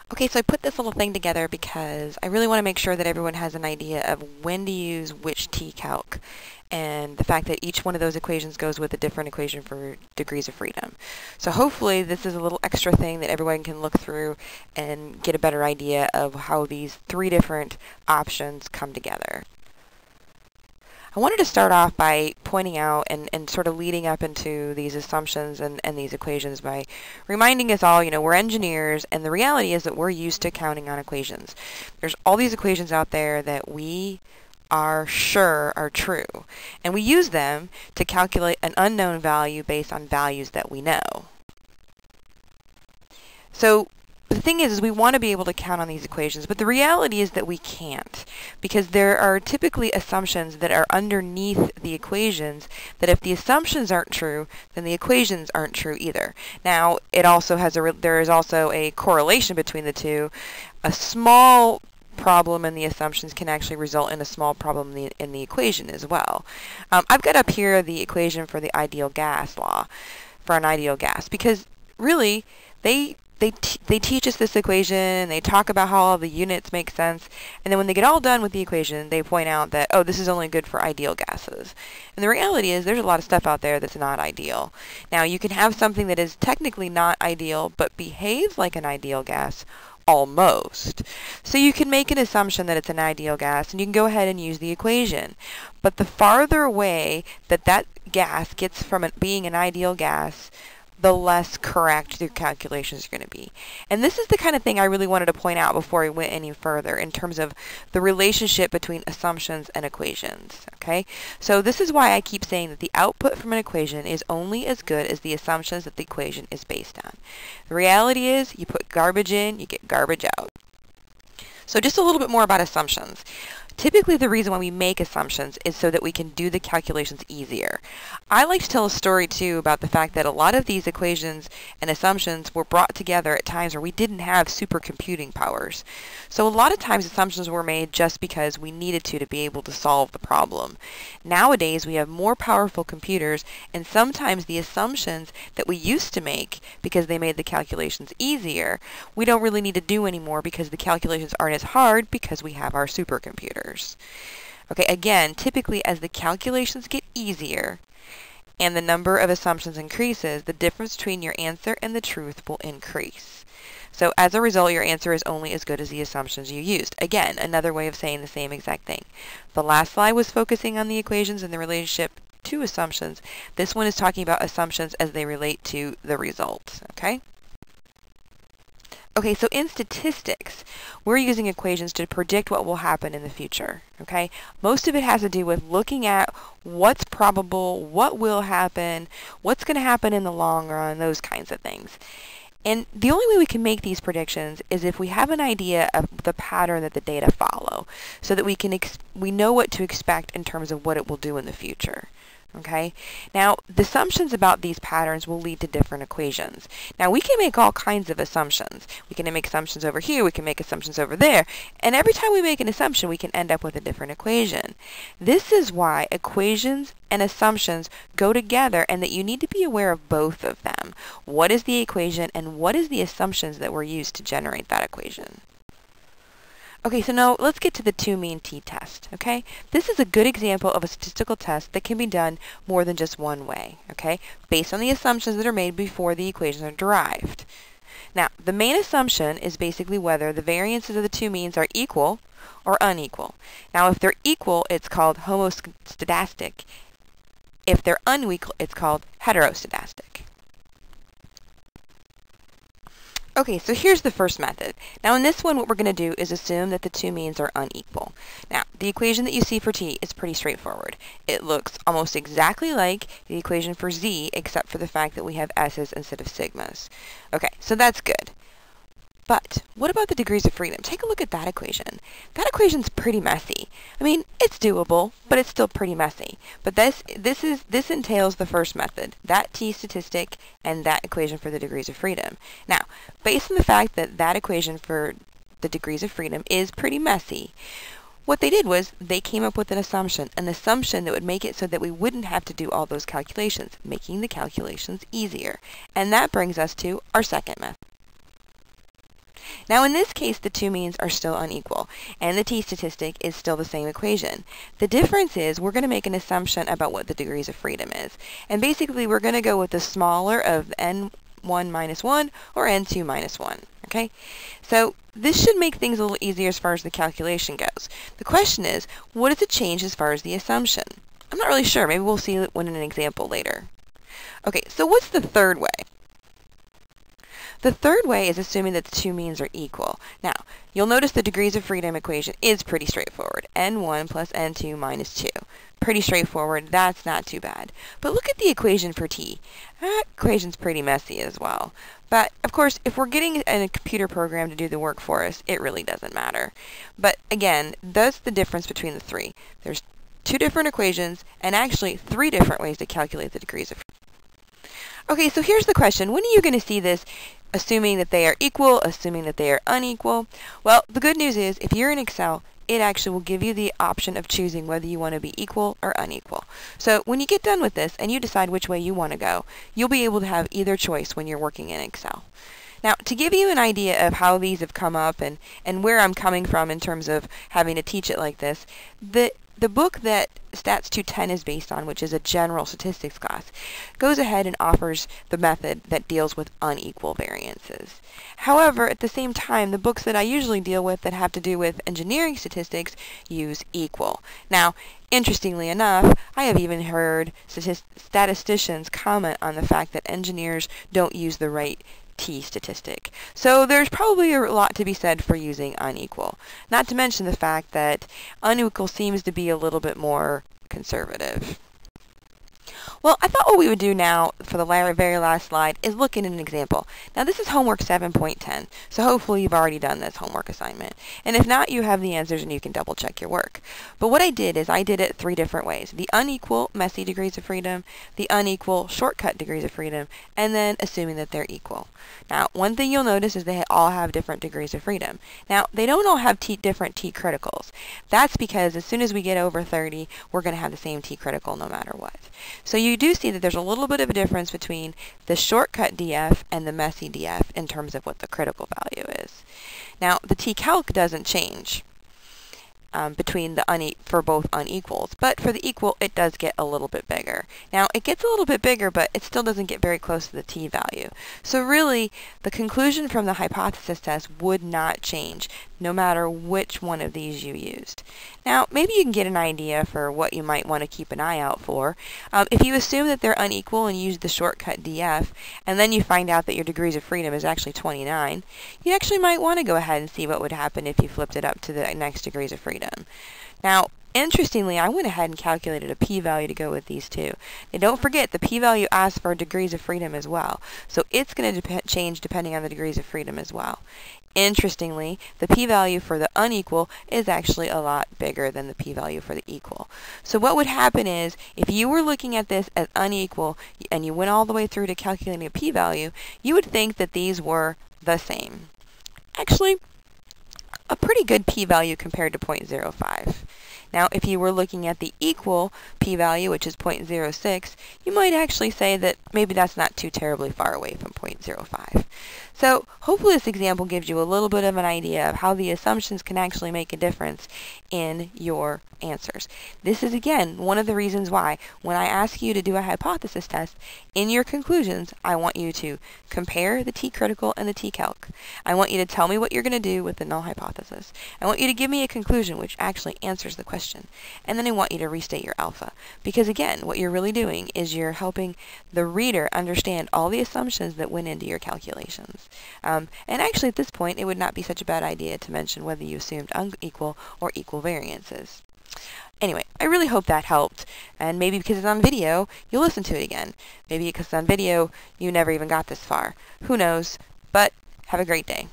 Okay, so I put this little thing together because I really want to make sure that everyone has an idea of when to use which tcalc, and the fact that each one of those equations goes with a different equation for degrees of freedom. So hopefully this is a little extra thing that everyone can look through and get a better idea of how these three different options come together. I wanted to start off by pointing out and sort of leading up into these assumptions and these equations by reminding us all, we're engineers, and the reality is that we're used to counting on equations. There's all these equations out there that we are sure are true, and we use them to calculate an unknown value based on values that we know. So the thing is we want to be able to count on these equations, but the reality is that we can't, because there are typically assumptions that are underneath the equations that if the assumptions aren't true, then the equations aren't true either. Now, there is also a correlation between the two. A small problem in the assumptions can actually result in a small problem in the equation as well. I've got up here the equation for the ideal gas law, for an ideal gas, because really they teach us this equation, they talk about how all the units make sense, and then when they get all done with the equation, they point out that, oh, this is only good for ideal gases. And the reality is there's a lot of stuff out there that's not ideal. Now, you can have something that is technically not ideal, but behaves like an ideal gas, almost. So you can make an assumption that it's an ideal gas, and you can go ahead and use the equation. But the farther away that gas gets from being an ideal gas, the less correct your calculations are going to be. And this is the kind of thing I really wanted to point out before we went any further in terms of the relationship between assumptions and equations. Okay? So this is why I keep saying that the output from an equation is only as good as the assumptions that the equation is based on. The reality is you put garbage in, you get garbage out. So just a little bit more about assumptions. Typically, the reason why we make assumptions is so that we can do the calculations easier. I like to tell a story, too, about the fact that a lot of these equations and assumptions were brought together at times where we didn't have supercomputing powers. So a lot of times assumptions were made just because we needed to be able to solve the problem. Nowadays, we have more powerful computers, and sometimes the assumptions that we used to make because they made the calculations easier, we don't really need to do anymore because the calculations aren't as hard because we have our supercomputers. Okay, again, typically as the calculations get easier and the number of assumptions increases, the difference between your answer and the truth will increase. So as a result, your answer is only as good as the assumptions you used. Again, another way of saying the same exact thing. The last slide was focusing on the equations and the relationship to assumptions. This one is talking about assumptions as they relate to the results. Okay? Okay, so in statistics, we're using equations to predict what will happen in the future, okay? Most of it has to do with looking at what's probable, what will happen, what's going to happen in the long run, those kinds of things. And the only way we can make these predictions is if we have an idea of the pattern that the data follow, so that we know what to expect in terms of what it will do in the future. Okay? Now, the assumptions about these patterns will lead to different equations. Now, we can make all kinds of assumptions. We can make assumptions over here, we can make assumptions over there, and every time we make an assumption, we can end up with a different equation. This is why equations and assumptions go together and that you need to be aware of both of them. What is the equation and what is the assumptions that were used to generate that equation? Okay, so now let's get to the two-mean t-test, okay? This is a good example of a statistical test that can be done more than just one way, okay? Based on the assumptions that are made before the equations are derived. Now, the main assumption is basically whether the variances of the two means are equal or unequal. Now, if they're equal, it's called homoscedastic. If they're unequal, it's called heteroscedastic. Okay, so here's the first method. Now in this one, what we're going to do is assume that the two means are unequal. Now, the equation that you see for t is pretty straightforward. It looks almost exactly like the equation for z, except for the fact that we have s's instead of sigmas. Okay, so that's good. But what about the degrees of freedom? Take a look at that equation. That equation's pretty messy. I mean, it's doable, but it's still pretty messy. But this entails the first method, that t statistic and that equation for the degrees of freedom. Now, based on the fact that that equation for the degrees of freedom is pretty messy, what they did was they came up with an assumption that would make it so that we wouldn't have to do all those calculations, making the calculations easier. And that brings us to our second method. Now in this case, the two means are still unequal, and the t-statistic is still the same equation. The difference is we're going to make an assumption about what the degrees of freedom is. And basically we're going to go with the smaller of n1 minus 1 or n2 minus 1. Okay? So this should make things a little easier as far as the calculation goes. The question is, what does it change as far as the assumption? I'm not really sure. Maybe we'll see it in an example later. Okay, so what's the third way? The third way is assuming that the two means are equal. Now, you'll notice the degrees of freedom equation is pretty straightforward. n1 plus n2 minus 2. Pretty straightforward. That's not too bad. But look at the equation for t. That equation's pretty messy as well. But, of course, if we're getting a computer program to do the work for us, it really doesn't matter. But, again, that's the difference between the three. There's two different equations, and actually 3 different ways to calculate the degrees of freedom. Okay, so here's the question. When are you going to see this, assuming that they are equal, assuming that they are unequal? Well, the good news is, if you're in Excel, it actually will give you the option of choosing whether you want to be equal or unequal. So when you get done with this and you decide which way you want to go, you'll be able to have either choice when you're working in Excel. Now, to give you an idea of how these have come up and where I'm coming from in terms of having to teach it like this, the book that Stats 210 is based on, which is a general statistics class, goes ahead and offers the method that deals with unequal variances. However, at the same time, the books that I usually deal with that have to do with engineering statistics use equal. Now, interestingly enough, I have even heard statisticians comment on the fact that engineers don't use the right t-statistic. So there's probably a lot to be said for using unequal. Not to mention the fact that unequal seems to be a little bit more conservative. Well, I thought what we would do now for the very last slide is look at an example. Now this is homework 7.10, so hopefully you've already done this homework assignment. And if not, you have the answers and you can double check your work. But what I did is I did it 3 different ways. The unequal messy degrees of freedom, the unequal shortcut degrees of freedom, and then assuming that they're equal. Now, one thing you'll notice is they all have different degrees of freedom. Now, they don't all have different t-criticals. That's because as soon as we get over 30, we're going to have the same t-critical no matter what. So you do see that there's a little bit of a difference between the shortcut DF and the messy DF in terms of what the critical value is. Now, the tcalc doesn't change between the for both unequals, but for the equal, it does get a little bit bigger. Now, it gets a little bit bigger, but it still doesn't get very close to the t value. So really, the conclusion from the hypothesis test would not change, no matter which one of these you used. Now, maybe you can get an idea for what you might want to keep an eye out for. If you assume that they're unequal and use the shortcut DF, and then you find out that your degrees of freedom is actually 29, you actually might want to go ahead and see what would happen if you flipped it up to the next degrees of freedom. Now, interestingly, I went ahead and calculated a p-value to go with these two. And don't forget, the p-value asks for degrees of freedom as well. So it's going to change depending on the degrees of freedom as well. Interestingly, the p-value for the unequal is actually a lot bigger than the p-value for the equal. So what would happen is, if you were looking at this as unequal and you went all the way through to calculating a p-value, you would think that these were the same. Actually, a pretty good p-value compared to 0.05. Now, if you were looking at the equal p-value, which is 0.06, you might actually say that maybe that's not too terribly far away from 0.05. So hopefully this example gives you a little bit of an idea of how the assumptions can actually make a difference in your answers. This is, again, one of the reasons why when I ask you to do a hypothesis test, in your conclusions, I want you to compare the t-critical and the tcalc. I want you to tell me what you're going to do with the null hypothesis. I want you to give me a conclusion which actually answers the question. And then I want you to restate your alpha. Because, again, what you're really doing is you're helping the reader understand all the assumptions that went into your calculations. And actually, at this point, it would not be such a bad idea to mention whether you assumed unequal or equal variances. Anyway, I really hope that helped, and maybe because it's on video, you'll listen to it again. Maybe because it's on video, you never even got this far. Who knows? But have a great day.